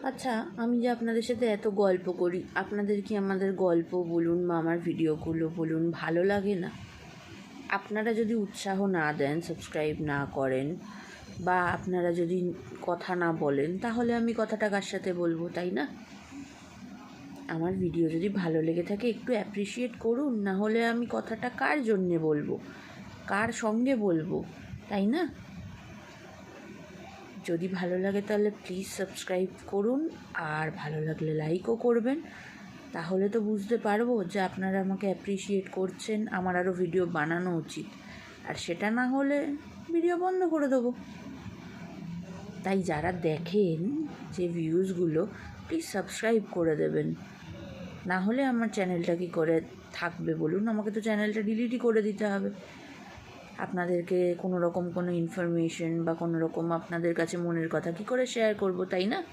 আচ্ছা, আমি যে আপনাদের সাথে এত গল্প করি, আপনাদের কি আমাদের গল্প বলুন বা আমার ভিডিওগুলো বলুন ভালো লাগে না? আপনারা যদি উৎসাহ না দেন, সাবস্ক্রাইব না করেন বা আপনারা যদি কথা না বলেন, তাহলে আমি কথাটা কার সাথে বলবো, তাই না? আমার ভিডিও যদি ভালো লেগে থাকে একটু অ্যাপ্রিসিয়েট করুন, না হলে আমি কথাটা কার জন্যে বলবো, কার সঙ্গে বলবো, তাই না? যদি ভালো লাগে তাহলে প্লিজ সাবস্ক্রাইব করুন, আর ভালো লাগলে লাইকও করবেন। তাহলে তো বুঝতে পারবো যে আপনারা আমাকে অ্যাপ্রিসিয়েট করছেন, আমার আরও ভিডিও বানানো উচিত। আর সেটা না হলে ভিডিও বন্ধ করে দেবো। তাই যারা দেখেন যে ভিউজগুলো, প্লিজ সাবস্ক্রাইব করে দেবেন। না হলে আমার চ্যানেলটা কী করে থাকবে বলুন? আমাকে তো চ্যানেলটা ডিলিটই করে দিতে হবে। আপনাদেরকে কোনো রকম কোনো ইনফরমেশন বা কোনো রকম আপনাদের কাছে মনের কথা কী করে শেয়ার করব, তাই না?